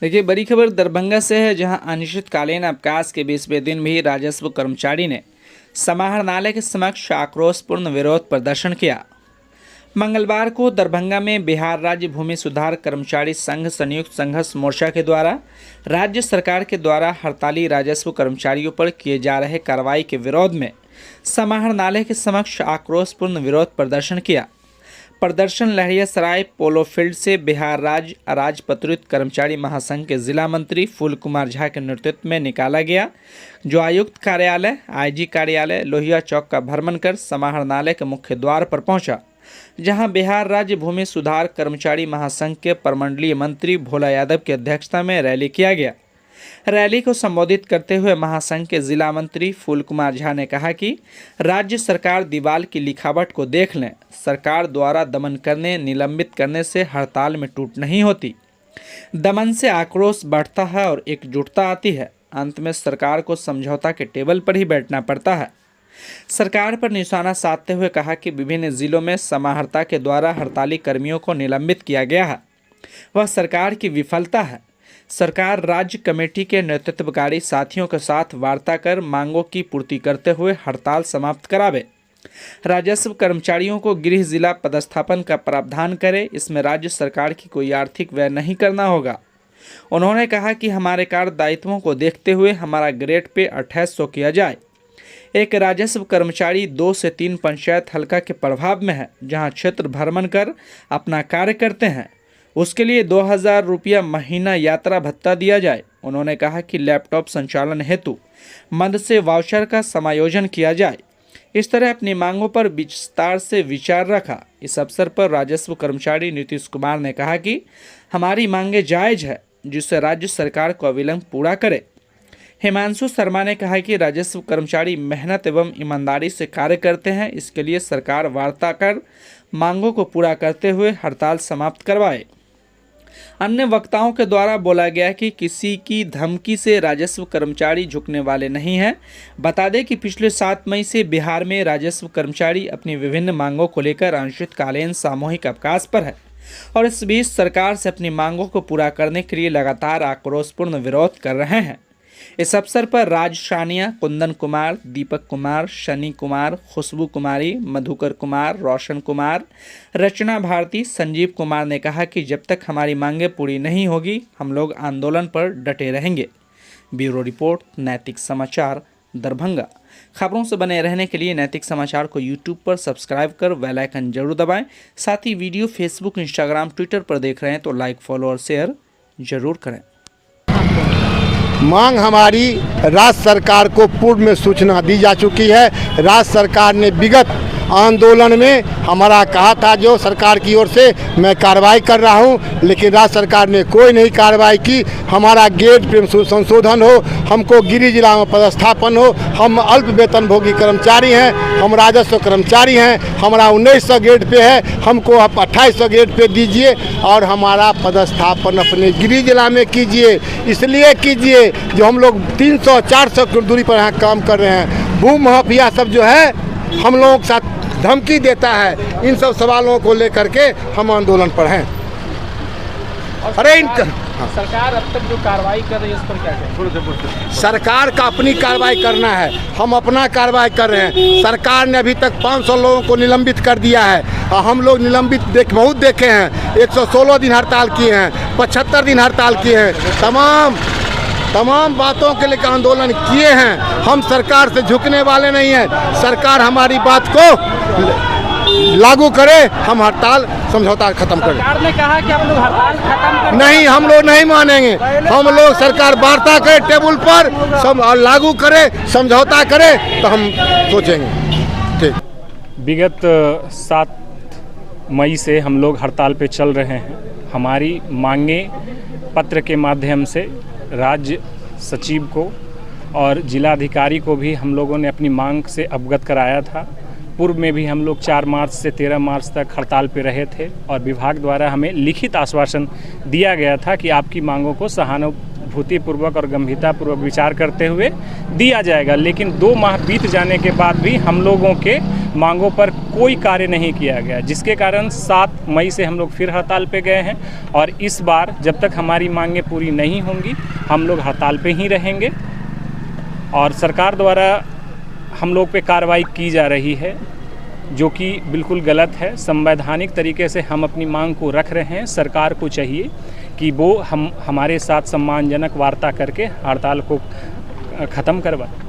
देखिए, बड़ी खबर दरभंगा से है, जहां अनिश्चितकालीन अवकाश के 20वें दिन भी राजस्व कर्मचारी ने समाहरणालय के समक्ष आक्रोशपूर्ण विरोध प्रदर्शन किया। मंगलवार को दरभंगा में बिहार राज्य भूमि सुधार कर्मचारी संघ संयुक्त संघर्ष मोर्चा के द्वारा राज्य सरकार के द्वारा हड़ताली राजस्व कर्मचारियों पर किए जा रहे कार्रवाई के विरोध में समाहरणालय के समक्ष आक्रोशपूर्ण विरोध प्रदर्शन किया। प्रदर्शन लहरियासराय पोलो फील्ड से बिहार राज्य अराजपत्रित कर्मचारी महासंघ के जिला मंत्री फूल कुमार झा के नेतृत्व में निकाला गया, जो आयुक्त कार्यालय, आईजी कार्यालय, लोहिया चौक का भ्रमण कर समाहरणालय के मुख्य द्वार पर पहुंचा, जहां बिहार राज्य भूमि सुधार कर्मचारी महासंघ के प्रमंडलीय मंत्री भोला यादव की अध्यक्षता में रैली किया गया। रैली को संबोधित करते हुए महासंघ के जिला मंत्री फूल कुमार झा ने कहा कि राज्य सरकार दीवार की लिखावट को देख लें। सरकार द्वारा दमन करने, निलंबित करने से हड़ताल में टूट नहीं होती। दमन से आक्रोश बढ़ता है और एकजुटता आती है। अंत में सरकार को समझौता के टेबल पर ही बैठना पड़ता है। सरकार पर निशाना साधते हुए कहा कि विभिन्न जिलों में समाहर्ता के द्वारा हड़ताली कर्मियों को निलंबित किया गया है, वह सरकार की विफलता है। सरकार राज्य कमेटी के नेतृत्वकारी साथियों के साथ वार्ता कर मांगों की पूर्ति करते हुए हड़ताल समाप्त करावे। राजस्व कर्मचारियों को गृह जिला पदस्थापन का प्रावधान करे, इसमें राज्य सरकार की कोई आर्थिक व्यय नहीं करना होगा। उन्होंने कहा कि हमारे कार्य दायित्वों को देखते हुए हमारा ग्रेड पे 2800 किया जाए। एक राजस्व कर्मचारी 2 से 3 पंचायत हल्का के प्रभाव में है, जहां क्षेत्र भ्रमण कर अपना कार्य करते हैं, उसके लिए 2000 रुपया महीना यात्रा भत्ता दिया जाए। उन्होंने कहा कि लैपटॉप संचालन हेतु मद से वाउचर का समायोजन किया जाए। इस तरह अपनी मांगों पर विस्तार से विचार रखा। इस अवसर पर राजस्व कर्मचारी नीतीश कुमार ने कहा कि हमारी मांगें जायज़ है, जिससे राज्य सरकार को अविलंब पूरा करे। हिमांशु शर्मा ने कहा कि राजस्व कर्मचारी मेहनत एवं ईमानदारी से कार्य करते हैं, इसके लिए सरकार वार्ता कर मांगों को पूरा करते हुए हड़ताल समाप्त करवाए। अन्य वक्ताओं के द्वारा बोला गया कि किसी की धमकी से राजस्व कर्मचारी झुकने वाले नहीं हैं। बता दें कि पिछले 7 मई से बिहार में राजस्व कर्मचारी अपनी विभिन्न मांगों को लेकर अनिश्चितकालीन सामूहिक अवकाश पर है और इस बीच सरकार से अपनी मांगों को पूरा करने के लिए लगातार आक्रोशपूर्ण विरोध कर रहे हैं। इस अवसर पर राज सानिया, कुंदन कुमार, दीपक कुमार, शनि कुमार, खुशबू कुमारी, मधुकर कुमार, रोशन कुमार, रचना भारती, संजीव कुमार ने कहा कि जब तक हमारी मांगें पूरी नहीं होगी, हम लोग आंदोलन पर डटे रहेंगे। ब्यूरो रिपोर्ट, नैतिक समाचार, दरभंगा। खबरों से बने रहने के लिए नैतिक समाचार को यूट्यूब पर सब्सक्राइब कर बेल आइकन जरूर दबाएं। साथ ही वीडियो फेसबुक, इंस्टाग्राम, ट्विटर पर देख रहे हैं तो लाइक, फॉलो और शेयर जरूर करें। मांग हमारी राज्य सरकार को पूर्व में सूचना दी जा चुकी है। राज्य सरकार ने विगत आंदोलन में हमारा कहा था, जो सरकार की ओर से मैं कार्रवाई कर रहा हूं, लेकिन राज्य सरकार ने कोई नहीं कार्रवाई की। हमारा ग्रेड पे संशोधन हो, हमको गिरी जिला में पदस्थापन हो, हम अल्प वेतन भोगी कर्मचारी हैं, हम राजस्व कर्मचारी हैं, हमारा 1900 ग्रेड पे है, हमको आप 2800 ग्रेड पे दीजिए और हमारा पदस्थापन अपने गिरी जिला में कीजिए। इसलिए कीजिए जो हम लोग 300-400 की दूरी पर यहाँ काम कर रहे हैं। भूमि माफिया सब जो है हम लोगों के साथ धमकी देता है। इन सब सवालों को लेकर के हम आंदोलन पर हैं। अरे सरकार अब तक जो कार्रवाई कर रही है, उस पर क्या कहें? सरकार का अपनी कार्रवाई करना है, हम अपना कार्रवाई कर रहे हैं। सरकार ने अभी तक 500 लोगों को निलंबित कर दिया है और हम लोग निलंबित बहुत देखे हैं। 116 दिन हड़ताल किए हैं, 75 दिन हड़ताल किए हैं, तमाम बातों के लिए आंदोलन किए हैं। हम सरकार से झुकने वाले नहीं हैं। सरकार हमारी बात को लागू करे, हम हड़ताल समझौता खत्म करें। सरकार ने कहा कि हम लोग हड़ताल खत्म करें। नहीं, हम लोग नहीं मानेंगे। हम लोग सरकार वार्ता करे टेबल पर, सब लागू करे, समझौता करे तो हम सोचेंगे। ठीक। विगत 7 मई से हम लोग हड़ताल पे चल रहे हैं। हमारी मांगें पत्र के माध्यम से राज्य सचिव को और जिलाधिकारी को भी हम लोगों ने अपनी मांग से अवगत कराया था। पूर्व में भी हम लोग 4 मार्च से 13 मार्च तक हड़ताल पर रहे थे और विभाग द्वारा हमें लिखित आश्वासन दिया गया था कि आपकी मांगों को सहानुभूति सहानुभूतिपूर्वक और गंभीरतापूर्वक विचार करते हुए दिया जाएगा। लेकिन 2 माह बीत जाने के बाद भी हम लोगों के मांगों पर कोई कार्य नहीं किया गया, जिसके कारण 7 मई से हम लोग फिर हड़ताल पे गए हैं। और इस बार जब तक हमारी मांगें पूरी नहीं होंगी हम लोग हड़ताल पे ही रहेंगे। और सरकार द्वारा हम लोग पे कार्रवाई की जा रही है जो कि बिल्कुल गलत है। संवैधानिक तरीके से हम अपनी मांग को रख रहे हैं। सरकार को चाहिए कि वो हमारे साथ सम्मानजनक वार्ता करके हड़ताल को ख़त्म करवाए।